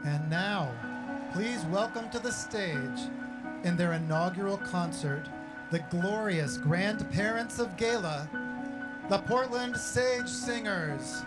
And now, please welcome to the stage, in their inaugural concert, the glorious grandparents of Gala, the Portland Sage Singers.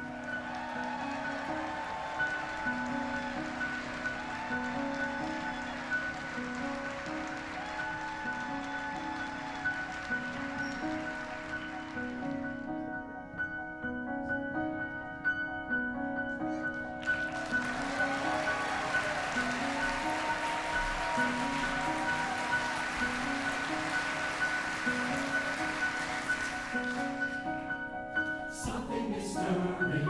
Something is stirring.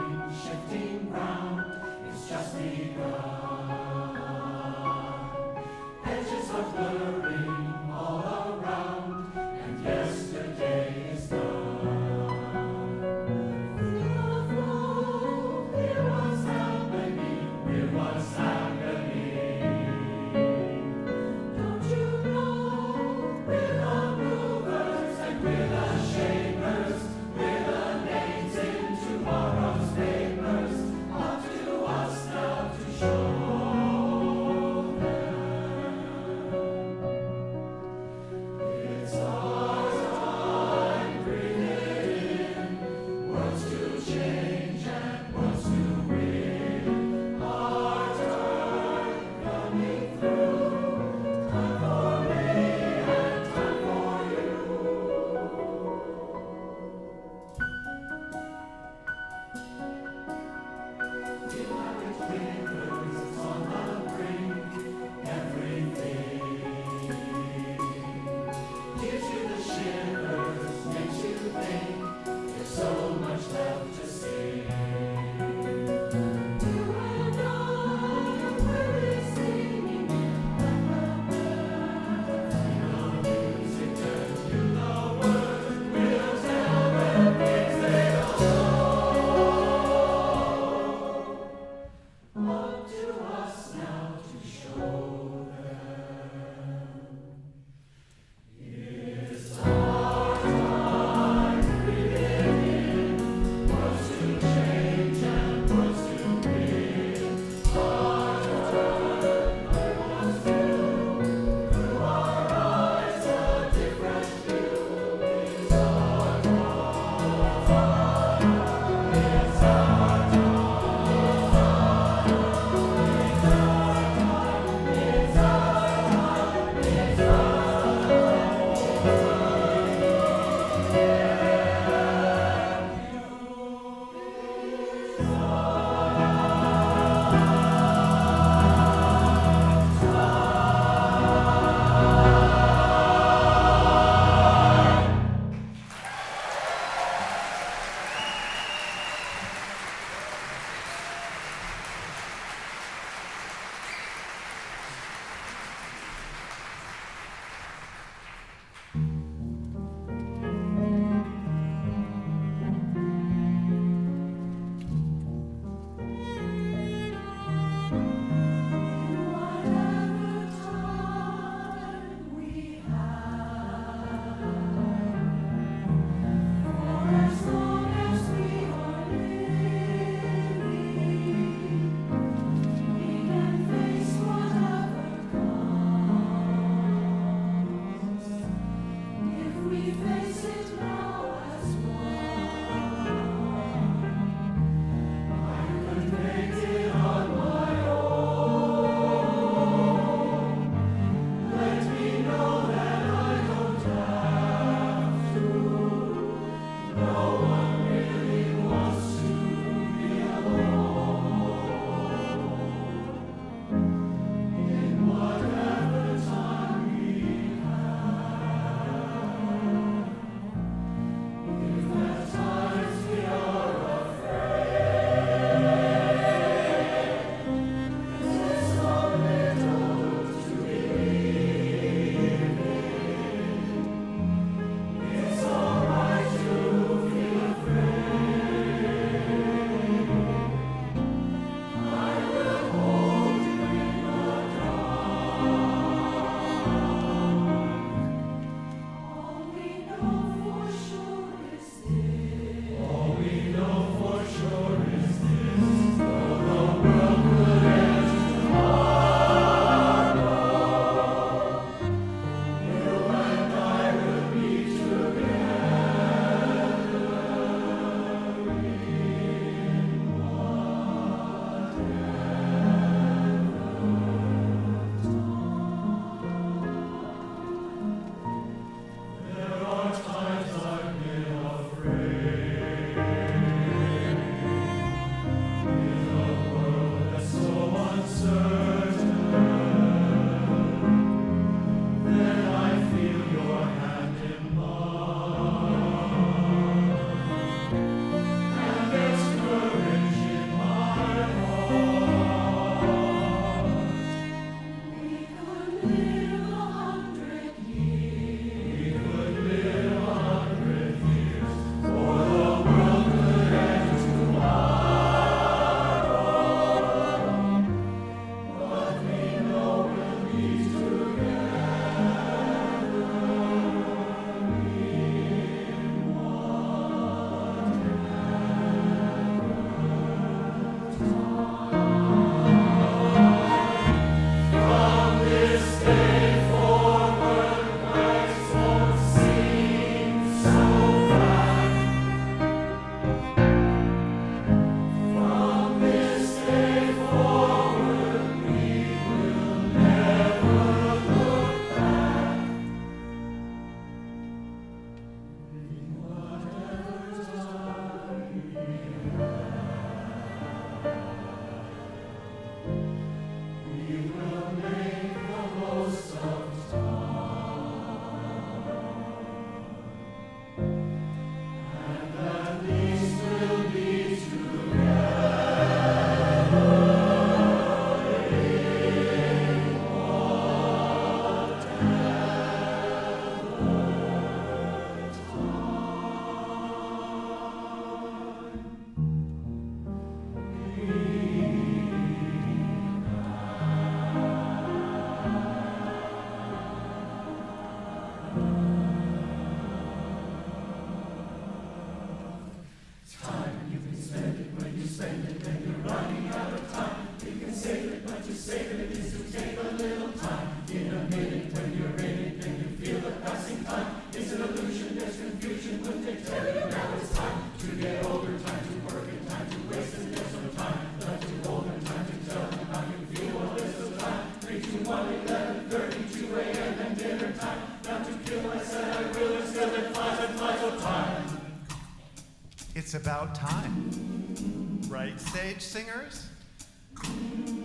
It's about time. Right, stage singers?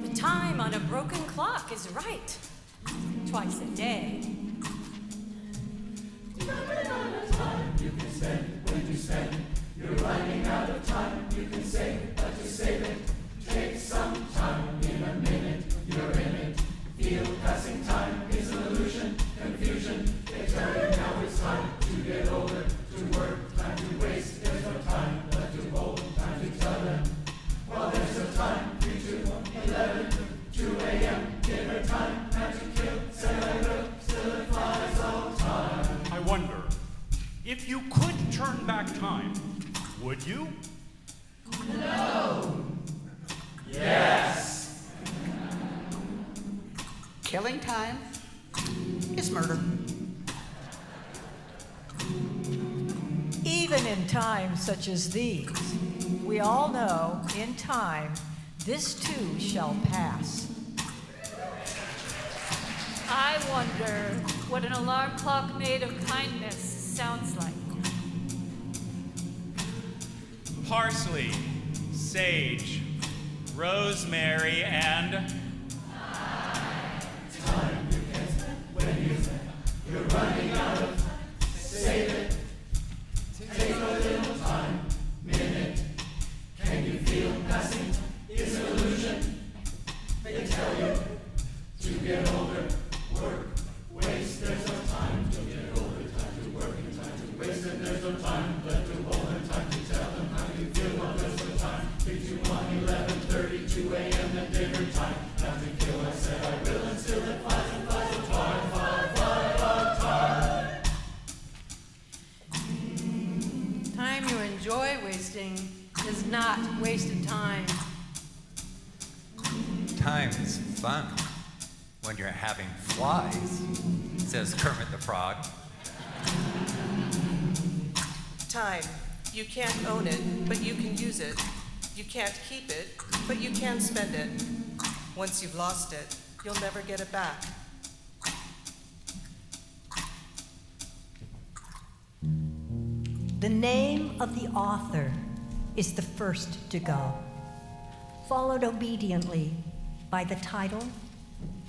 The time on a broken clock is right. Twice a day. You can spend when you spend. You're running out of time. You can save, but to save it, take some time. In a minute, you're in it. Feel passing time is an illusion, confusion. They tell you now it's time to get older, to work, time to waste. There's no time left to hold, time to tell them. Well, there's a time, 3 to 11, 2 a.m. Dinner time, time to kill. Said I will, still it flies all time. I wonder, if you could turn back time, would you? No. Yes. Killing time is murder. Even in times such as these, we all know in time this too shall pass. I wonder what an alarm clock made of kindness sounds like. Parsley, sage, rosemary, and Time you can spend when you spend. You're running out of time. Save it. Take a little time. Minute. Can you feel passing? Is an illusion. They tell you to get older. Work. Waste. There's no time to get older. Time to work and time to waste. And there's no time left to hold and time to tell them how you feel. Well, there's no time. 3 to 1, 11:30, 2 a.m. and dinner time. Time to kill. I said I will, and still it flies and flies. So time, Time you enjoy wasting is not wasted time. Time is fun when you're having flies, says Kermit the Frog. Time. You can't own it, but you can use it. You can't keep it, but you can spend it. Once you've lost it, you'll never get it back. The name of the author is the first to go, followed obediently by the title,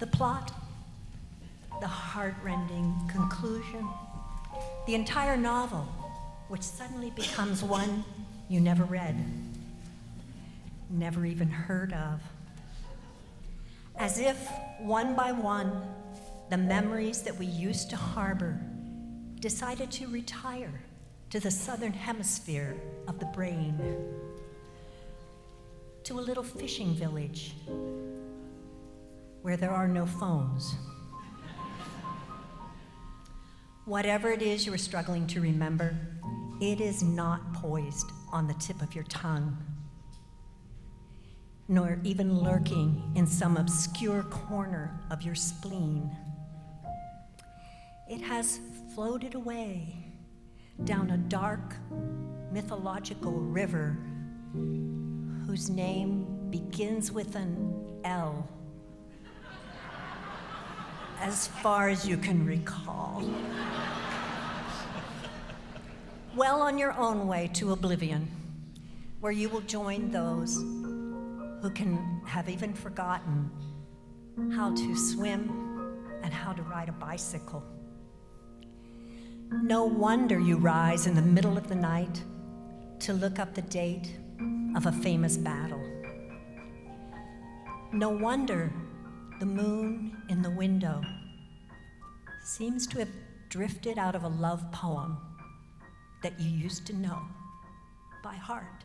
the plot, the heart-rending conclusion, the entire novel, which suddenly becomes one you never read, never even heard of. As if, one by one, the memories that we used to harbor decided to retire to the southern hemisphere of the brain, to a little fishing village where there are no phones. Whatever it is you are struggling to remember, it is not poised on the tip of your tongue, nor even lurking in some obscure corner of your spleen. It has floated away down a dark, mythological river whose name begins with an L, as far as you can recall. Well on your own way to oblivion, where you will join those who can have even forgotten how to swim and how to ride a bicycle. No wonder you rise in the middle of the night to look up the date of a famous battle. No wonder the moon in the window seems to have drifted out of a love poem that you used to know by heart.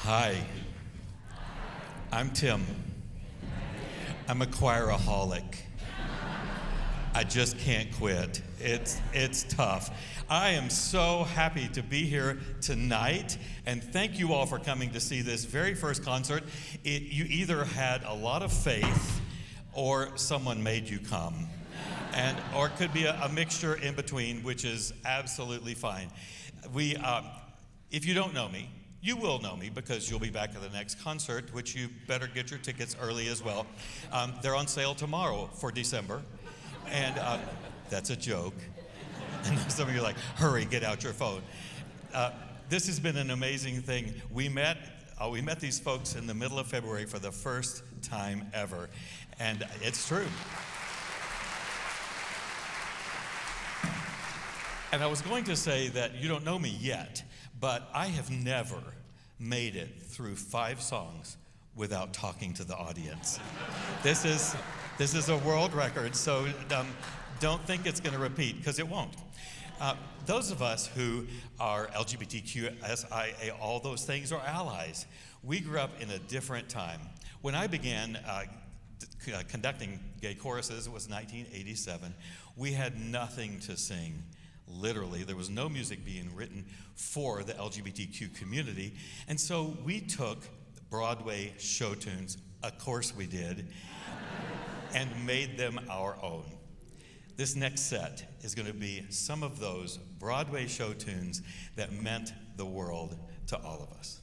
Hi, I'm Tim. I'm a choiraholic. I just can't quit. It's tough. I am so happy to be here tonight, and thank you all for coming to see this very first concert. You either had a lot of faith or someone made you come. Or it could be a mixture in between, which is absolutely fine. If you don't know me, you will know me because you'll be back at the next concert, which you better get your tickets early as well. They're on sale tomorrow for December, and that's a joke. And some of you are like, hurry, get out your phone. This has been an amazing thing. We met these folks in the middle of February for the first time ever, and it's true. And I was going to say that you don't know me yet, but I have never made it through 5 songs without talking to the audience. This is a world record, so don't think it's going to repeat, because it won't. Those of us who are LGBTQSIA, all those things, are allies. We grew up in a different time. When I began conducting gay choruses, it was 1987. We had nothing to sing. Literally, there was no music being written for the LGBTQ community. And so we took Broadway show tunes, of course we did, and made them our own. This next set is going to be some of those Broadway show tunes that meant the world to all of us.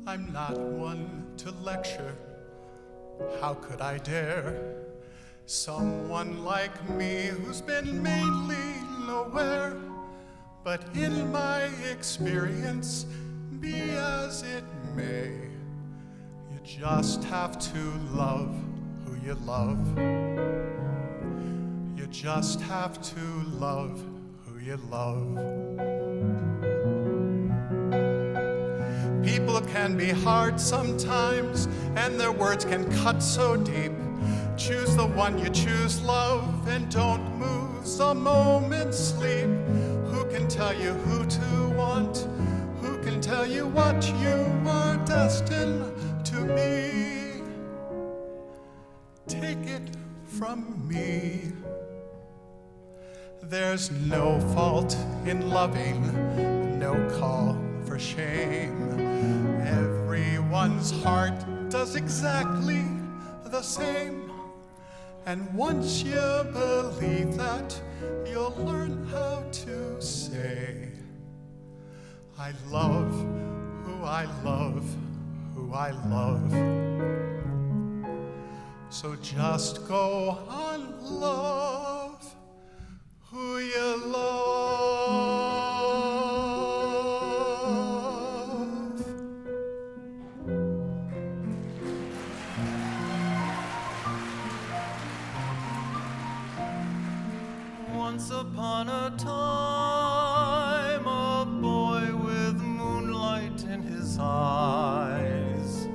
I'm not one to lecture, how could I dare? Someone like me who's been mainly nowhere, but in my experience, be as it may, you just have to love who you love. You just have to love who you love. People can be hard sometimes, and their words can cut so deep. Choose the one you choose, love, and don't lose a moment's sleep. Who can tell you who to want? Who can tell you what you are destined to be? Take it from me. There's no fault in loving, no call for shame. Everyone's heart does exactly the same. And once you believe that, you'll learn how to say, I love who I love, who I love. So just go on, love who you love. Once upon a time, a boy with moonlight in his eyes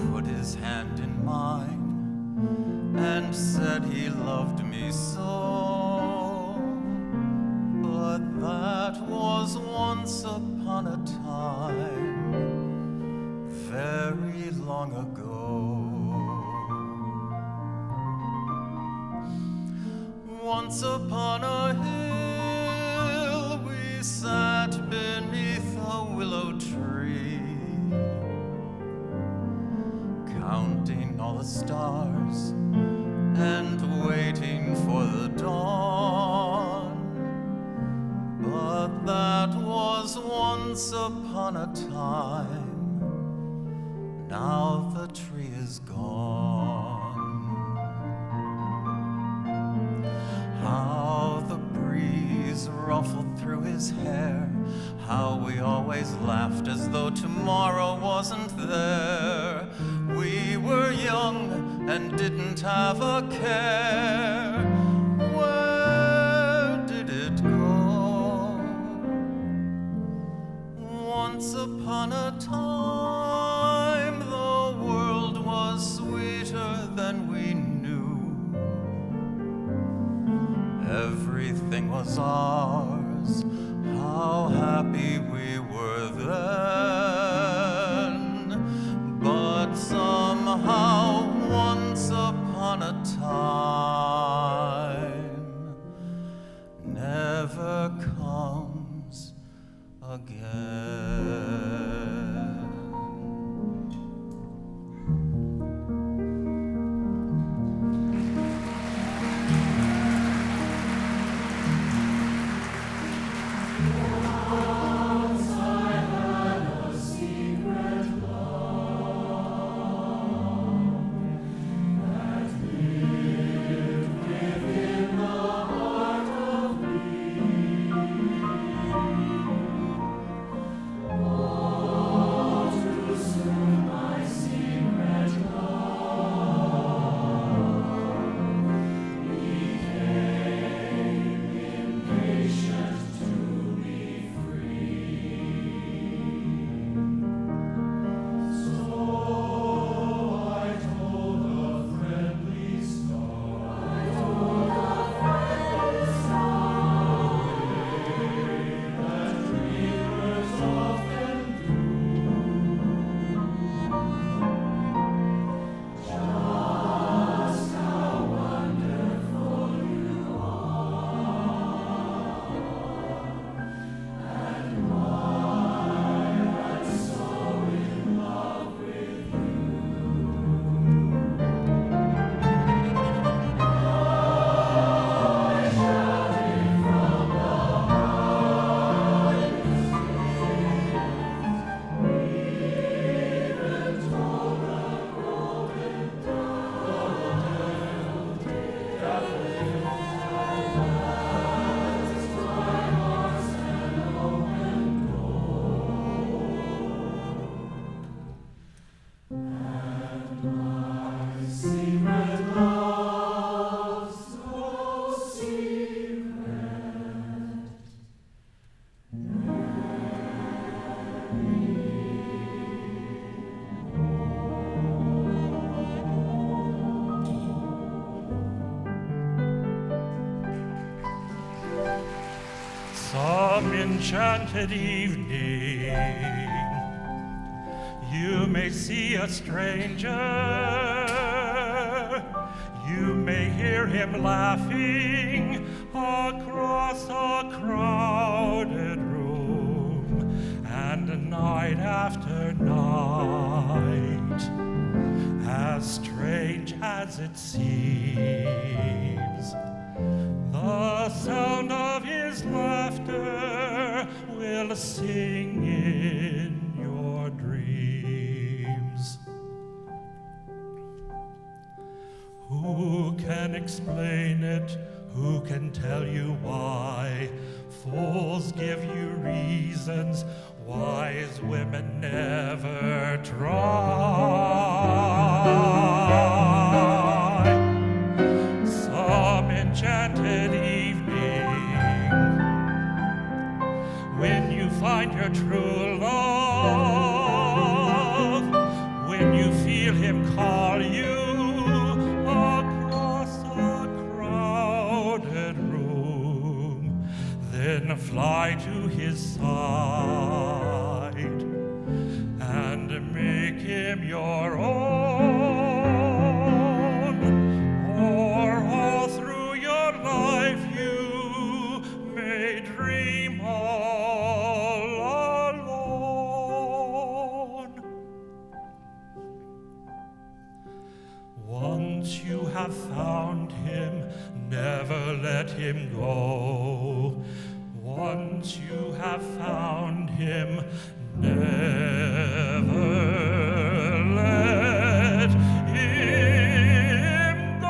put his hand in mine and said he loved me so. But that was once upon a time, very long ago. Once upon a hill we sat beneath a willow tree, counting all the stars and waiting for the dawn. But that was once upon a time, now the tree is gone. How the breeze ruffled through his hair, how we always laughed as though tomorrow wasn't there. We were young and didn't have a care. Where did it go? Once upon a time the world was sweeter than we knew. Everything was ours, how happy we were then. But somehow, once upon a time, never comes again. Some enchanted evening, you may see a stranger. You may hear him laughing across a crowded room, and night after night, as strange as it seems, the sound of his laughter will sing in your dreams. Who can explain it? Who can tell you why? Fools give you reasons, wise women never try. Some enchanted evening, when you find your true love, when you feel him call you across a crowded room, then fly to his side and make him your own. Or all through your life you may dream all alone. Once you have found him, never let him go. Once you have found him, never let him go.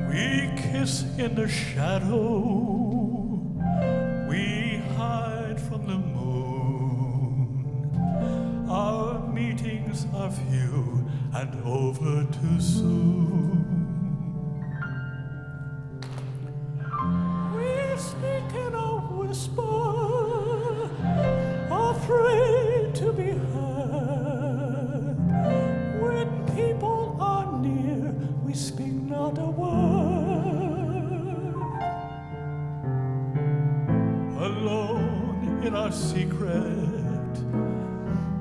We kiss in the shadow. We hide from the moon. thinks of you and over too soon. We speak in a whisper, afraid to be heard. When people are near, we speak not a word. Alone in our secret,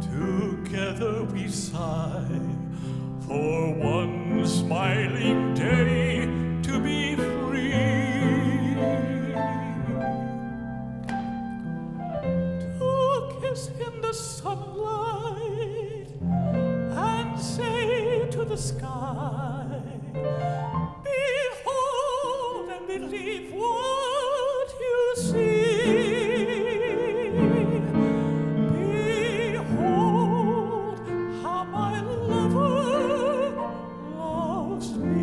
together we sigh for one smiling day to be free. To kiss in the sunlight and say to the sky, behold and believe what you see. Behold how my lover loves me.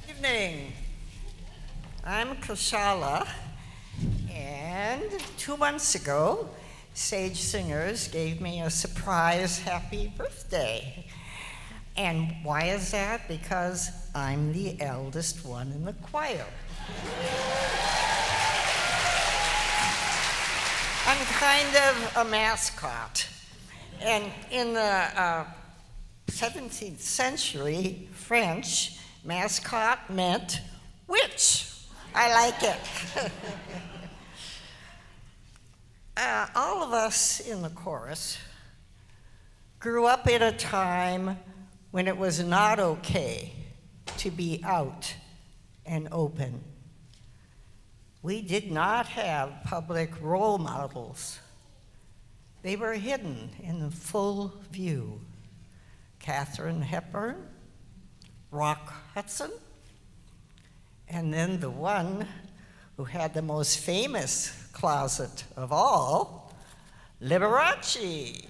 Evening. I'm Kashala, and 2 months ago, Sage Singers gave me a surprise happy birthday. And why is that? Because I'm the eldest one in the choir. I'm kind of a mascot. And in the 17th century French, mascot meant witch. I like it. All of us in the chorus grew up in a time when it was not okay to be out and open. We did not have public role models. They were hidden in full view. Katharine Hepburn, Rock Hudson, and then the one who had the most famous closet of all, Liberace.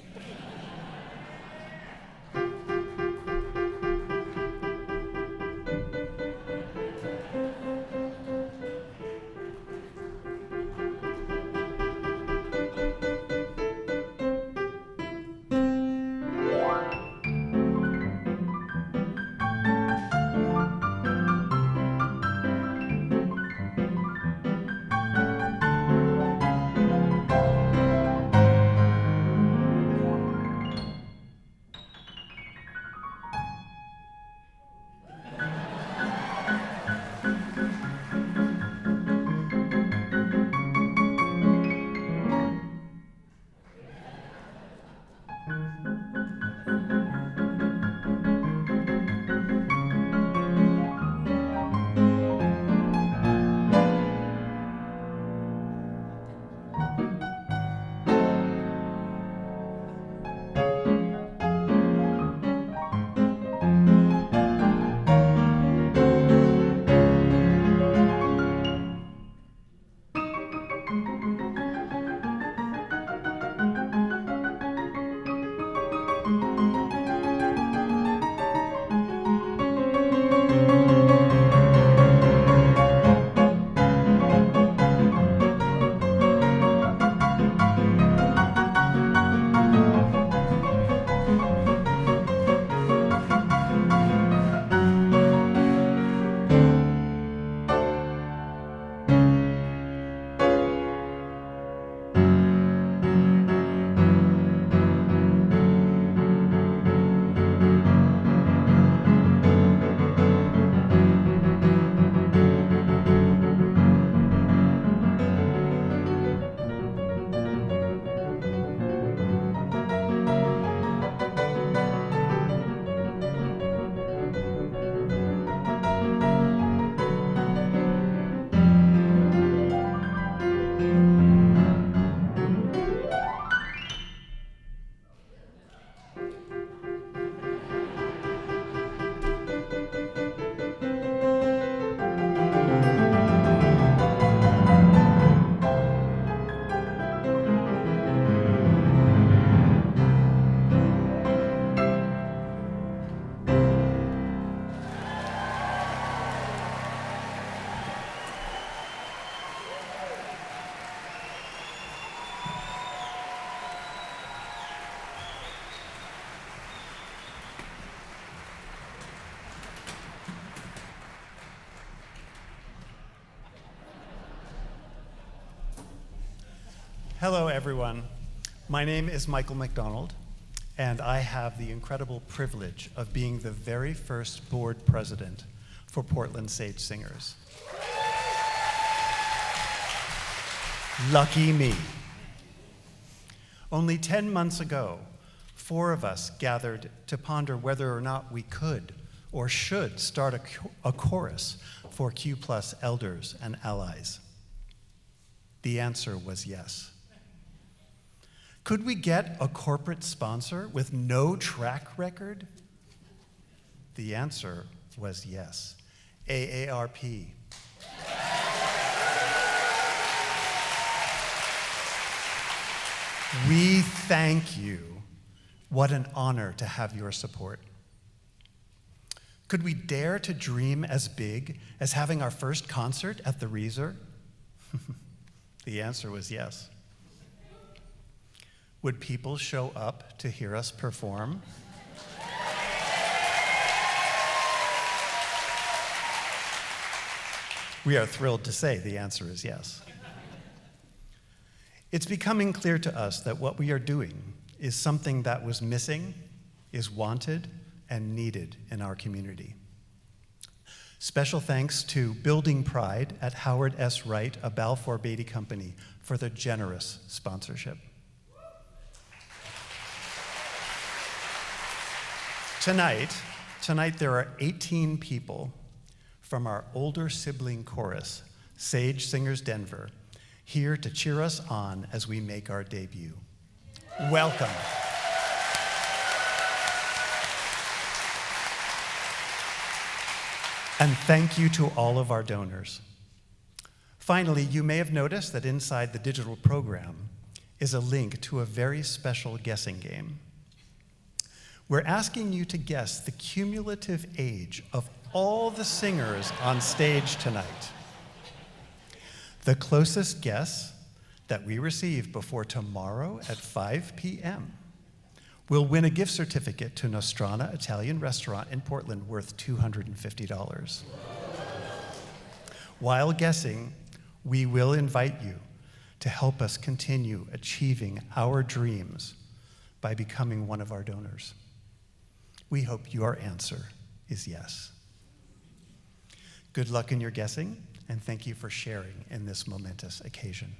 Hello, everyone. My name is Michael McDonald, and I have the incredible privilege of being the very first board president for Portland Sage Singers. Lucky me. Only 10 months ago, 4 of us gathered to ponder whether or not we could or should start a chorus for Q+ elders and allies. The answer was yes. Could we get a corporate sponsor with no track record? The answer was yes. AARP. We thank you. What an honor to have your support. Could we dare to dream as big as having our first concert at the RECITAL? The answer was yes. Would people show up to hear us perform? We are thrilled to say the answer is yes. It's becoming clear to us that what we are doing is something that was missing, is wanted, and needed in our community. Special thanks to Building Pride at Howard S. Wright, a Balfour Beatty company, for their generous sponsorship. Tonight there are 18 people from our older sibling chorus, Sage Singers Denver, here to cheer us on as we make our debut. Welcome. And thank you to all of our donors. Finally, you may have noticed that inside the digital program is a link to a very special guessing game. We're asking you to guess the cumulative age of all the singers on stage tonight. The closest guess that we receive before tomorrow at 5 p.m. will win a gift certificate to Nostrana Italian Restaurant in Portland worth $250. While guessing, we will invite you to help us continue achieving our dreams by becoming one of our donors. We hope your answer is yes. Good luck in your guessing, and thank you for sharing in this momentous occasion.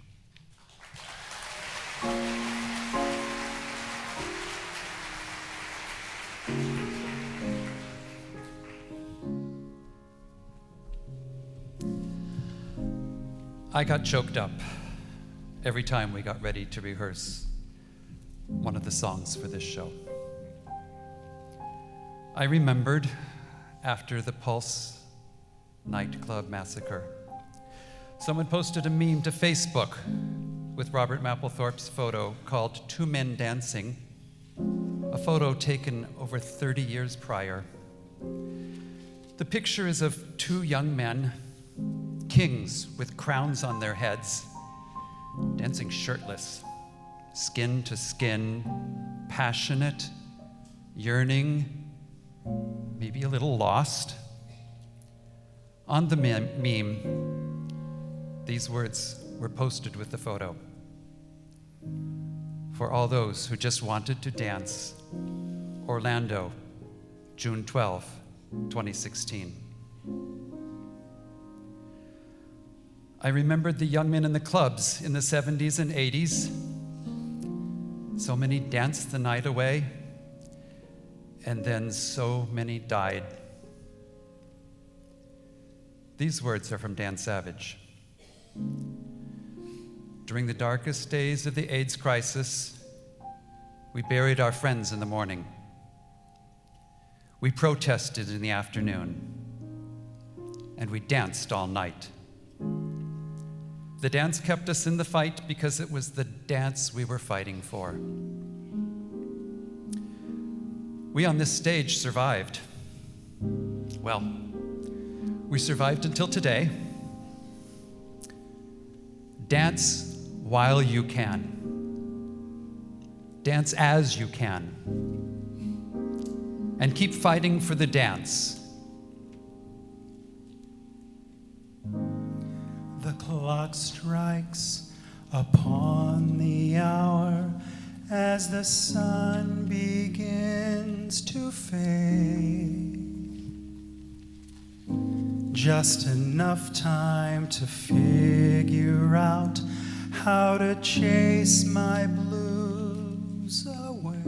I got choked up every time we got ready to rehearse one of the songs for this show. I remembered after the Pulse nightclub massacre, someone posted a meme to Facebook with Robert Mapplethorpe's photo called Two Men Dancing, a photo taken over 30 years prior. The picture is of 2 young men, kings with crowns on their heads, dancing shirtless, skin to skin, passionate, yearning, maybe a little lost. On the meme, these words were posted with the photo. For all those who just wanted to dance, Orlando, June 12, 2016. I remembered the young men in the clubs in the 70s and 80s. So many danced the night away, and then so many died. These words are from Dan Savage. During the darkest days of the AIDS crisis, we buried our friends in the morning. We protested in the afternoon, and we danced all night. The dance kept us in the fight because it was the dance we were fighting for. We on this stage survived. Well, we survived until today. Dance while you can. Dance as you can. And keep fighting for the dance. The clock strikes upon the hour as the sun begins to fade. Just enough time to figure out how to chase my blues away.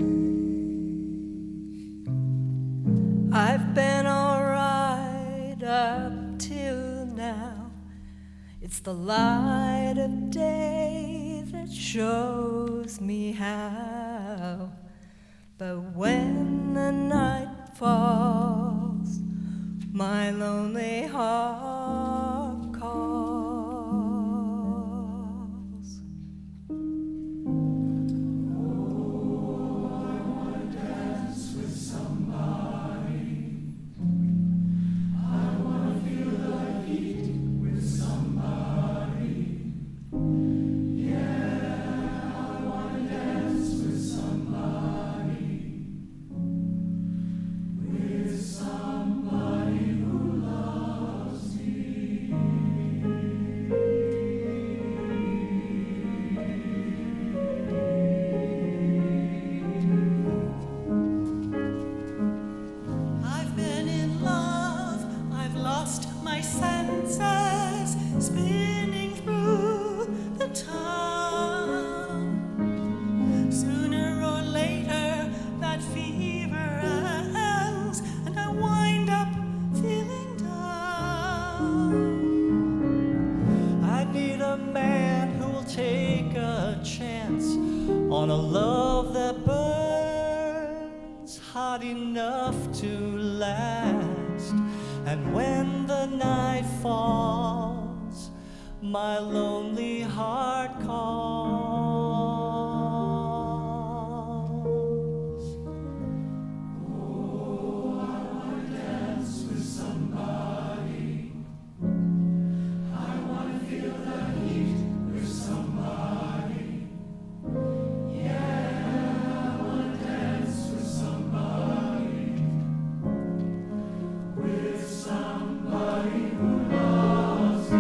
I've been alright up till now. It's the light of day that shows me how. But when the night falls, my lonely heart calls. Oh, I wanna dance with somebody. I wanna feel the heat with somebody. Yeah, I wanna dance with somebody. With somebody who loves me. I've been in love, I've lost my senses, spinning through the town. Sooner or later, that fever ends, and I wind up feeling down. I need a man who'll take a chance on a love that burns hot enough to last. And when the night falls, my lonely heart calls. Oh, I wanna dance with somebody. I wanna feel the heat with somebody. Yeah, I wanna dance with somebody. With somebody who loves me.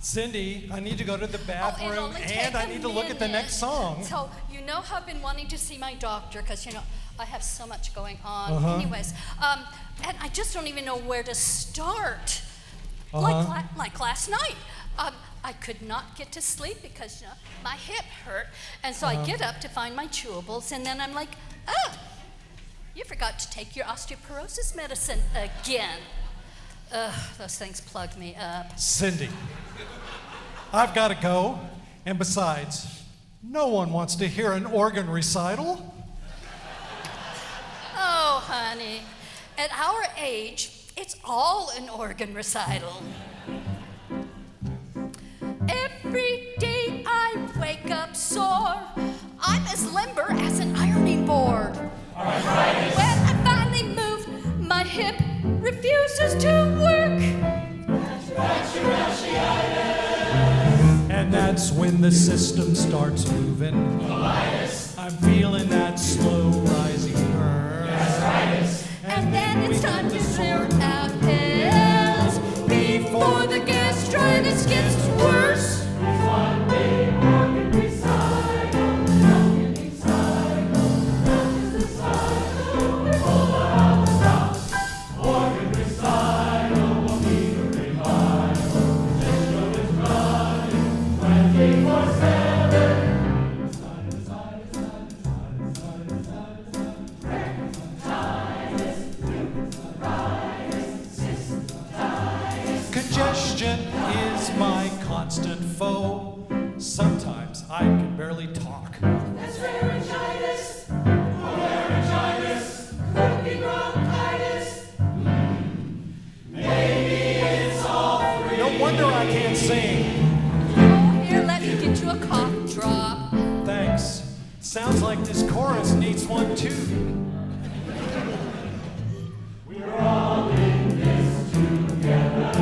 Cindy, I need to go to the bathroom and I need to look at the next song. So, you know how I've been wanting to see my doctor because, you know, I have so much going on. Anyways, and I just don't even know where to start. Like last night. I could not get to sleep because, you know, my hip hurt. And so I get up to find my chewables and then I'm like, oh, you forgot to take your osteoporosis medicine again. Ugh, those things plug me up. Cindy, I've got to go. And besides, no one wants to hear an organ recital. honey. At our age, it's all an organ recital. Every day I wake up sore. I'm as limber as an ironing board. Arthritis. When I finally move, my hip refuses to work. And that's when the system starts moving. Colitis. I'm feeling that slow rising curve. Gastritis. And then it's time to clear out pills before the gastritis gets worse. One day organ recital, organ recital, not just a cycle, we pull out the stops. Organ recital will be a revival. This show is running 24/7. Congestion is my constant foe. Sometimes I can barely talk. That's laryngitis, laryngitis, could be bronchitis. Maybe it's all three. No wonder I can't sing. Here, let me get you a cough drop. Thanks. Sounds like this chorus needs one too. We're all in this together.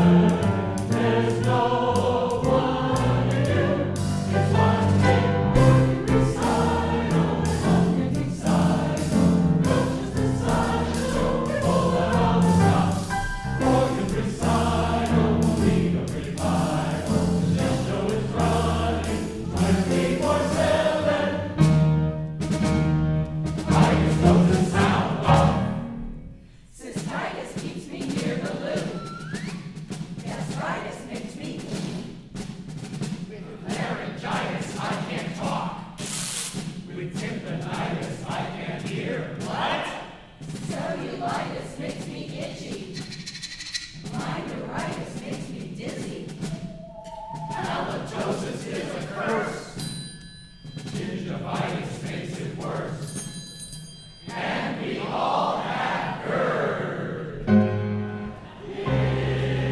There's no one to do. It's one big organ recital, organ recital. Roaches decide to pull out the stops. Organ recital will need a revival. The show is running 24/7. I just know the sound of cystitis keeps me near the loo. Gastritis makes me with laryngitis I can't talk. With tympanitis I can't hear. What? Cellulitis makes me itchy. My neuritis makes me dizzy. Halitosis is a curse. Gingivitis makes it worse. And we all have GERD.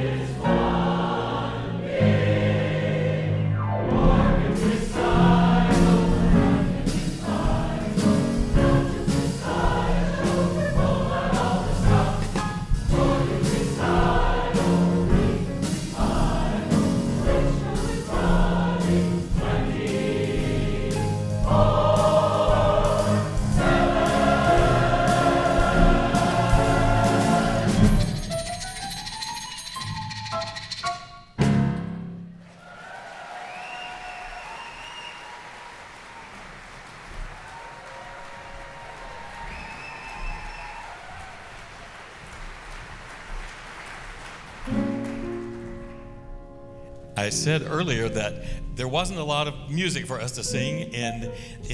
It's one big organ recital, organ recital, not just recital, pull out all the stops. Organ recital, organ recital, which show is running 24/7. I said earlier that there wasn't a lot of music for us to sing in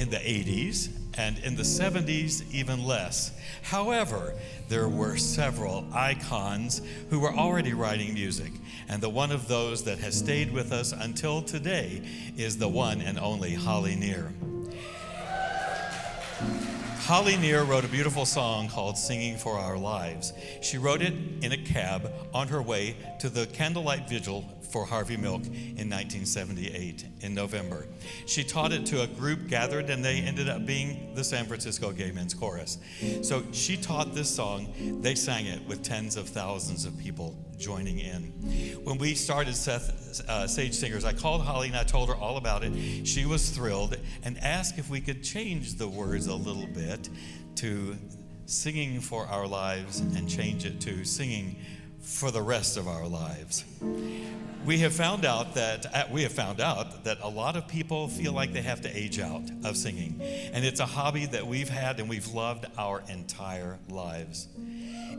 the 80s, and in the 70s even less. However, there were several icons who were already writing music, and the one of those that has stayed with us until today is the one and only Holly Near. Holly Near wrote a beautiful song called Singing for Our Lives. She wrote it in a cab on her way to the candlelight vigil for Harvey Milk in 1978 in November. She taught it to a group gathered, and they ended up being the San Francisco Gay Men's Chorus. So she taught this song. They sang it with tens of thousands of people joining in. When we started Sage Singers, I called Holly and I told her all about it. She was thrilled and asked if we could change the words a little bit to Singing for Our Lives and change it to Singing for the Rest of Our Lives. We have found out that a lot of people feel like they have to age out of singing, and it's a hobby that we've had and we've loved our entire lives.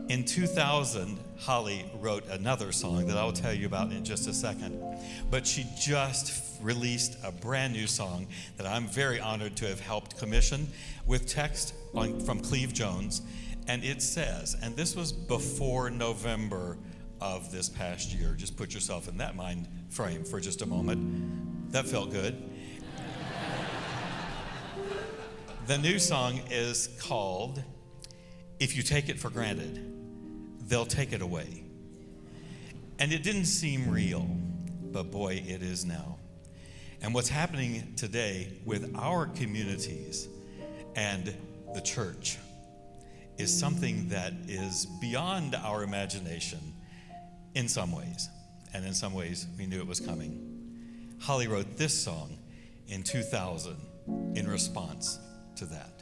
In 2000, Holly wrote another song that I will tell you about in just a second, but she just released a brand new song that I'm very honored to have helped commission with text from Cleve Jones, and it says, and this was before November of this past year. Just put yourself in that mind frame for just a moment. That felt good. The new song is called if you take it for granted, they'll take it away. And it didn't seem real, but boy, it is now. And what's happening today with our communities and the church is something that is beyond our imagination in some ways. And in some ways, we knew it was coming. Holly wrote this song in 2000 in response to that.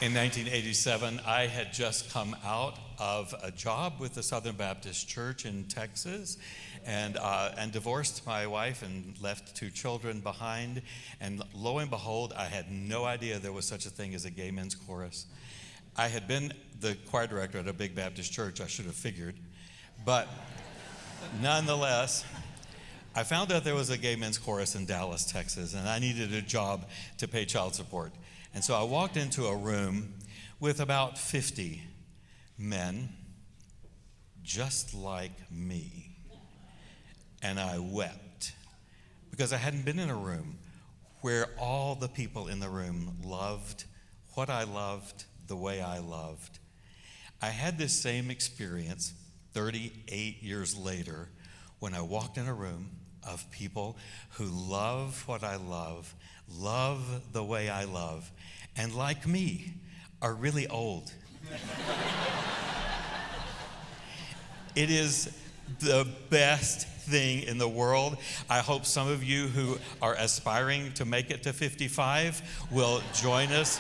In 1987, I had just come out of a job with the Southern Baptist Church in Texas and divorced my wife and left 2 children behind. And lo and behold, I had no idea there was such a thing as a gay men's chorus. I had been the choir director at a big Baptist church, I should have figured. But nonetheless, I found out there was a gay men's chorus in Dallas, Texas, and I needed a job to pay child support. And so I walked into a room with about 50 men just like me. And I wept because I hadn't been in a room where all the people in the room loved what I loved the way I loved. I had this same experience 38 years later when I walked in a room of people who love what I love the way I love, and like me, are really old. It is the best thing in the world. I hope some of you who are aspiring to make it to 55 will join us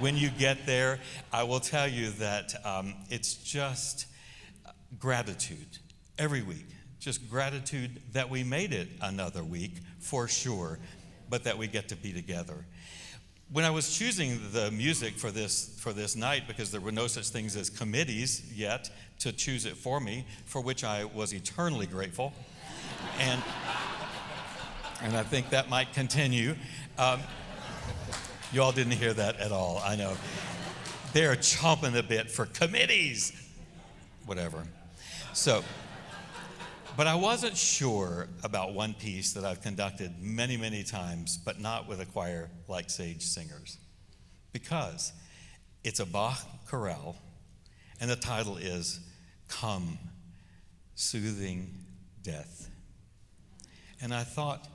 when you get there. I will tell you that it's just gratitude every week. Just gratitude that we made it another week, for sure, but that we get to be together. When I was choosing the music for this night, because there were no such things as committees yet to choose it for me, for which I was eternally grateful, and I think that might continue. You all didn't hear that at all, I know. They're chomping a bit for committees, whatever. So, but I wasn't sure about one piece that I've conducted many, many times, but not with a choir like Sage Singers, because it's a Bach chorale, and the title is Come, Soothing Death. And I thought,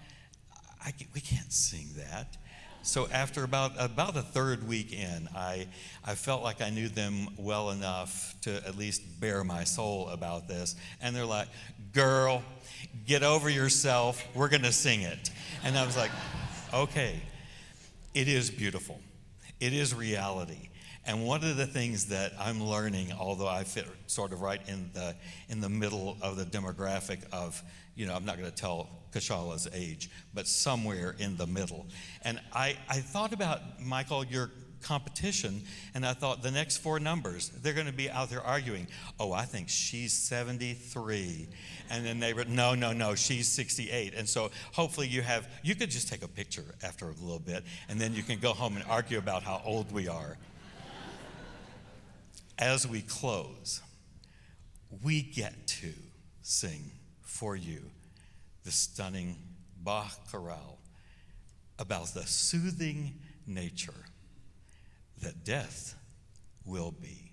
we can't sing that. So after about a third week in, I felt like I knew them well enough to at least bare my soul about this. And they're like, girl, get over yourself. We're going to sing it. And I was like, okay, it is beautiful. It is reality. And one of the things that I'm learning, although I fit sort of right in the middle of the demographic of, I'm not going to tell Kashala's age, but somewhere in the middle. And I thought about, Michael, your competition, and I thought the next 4 numbers, they're going to be out there arguing, oh, I think she's 73. And then they were, no, she's 68. And so hopefully you could just take a picture after a little bit, and then you can go home and argue about how old we are. As we close, we get to sing for you the stunning Bach chorale about the soothing nature that death will be.